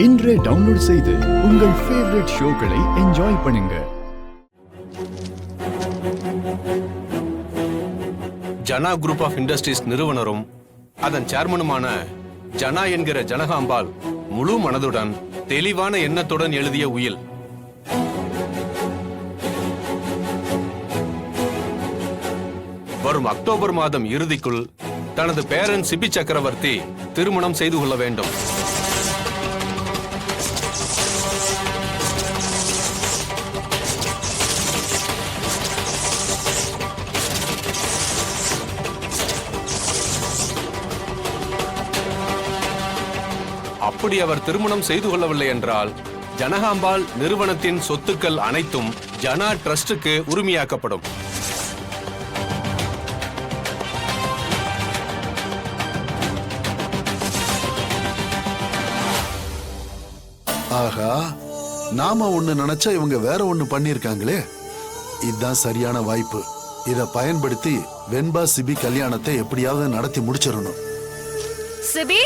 இன்றே டவுன்லோட் செய்து உங்கள் ஃபேவரட் ஷோக்களை என்ஜாய் பண்ணுங்க. ஜனா குரூப் ஆஃப் இண்டஸ்ட்ரீஸ் நிறுவனரும் அதன் சேர்மனுமான ஜனா என்கிற ஜனகாம்பாள் முழு மனதுடன் தெளிவான எண்ணத்துடன் எழுதிய உயில். வரும் அக்டோபர் மாதம் இறுதிக்குள் தனது பேரன் சிபி சக்கரவர்த்தி திருமணம் செய்து கொள்ள வேண்டும். அப்படி அவர் திருமணம் செய்து கொள்ளவில்லை என்றால் ஜனகாம்பாள் நிறுவனத்தின் சொத்துக்கள் அனைத்தும் ஜனா டிரஸ்டுக்கு உரிமையாக்கப்படும். ஆகா, நாம ஒண்ணு நினைச்சா இவங்க வேற ஒண்ணு பண்ணிருக்காங்களே. இதுதான் சரியான வாய்ப்பு. இத பயன்படுத்தி வெண்பா சிபி கல்யாணத்தை எப்படியாவது நடத்தி முடிச்சிடணும். சிபி,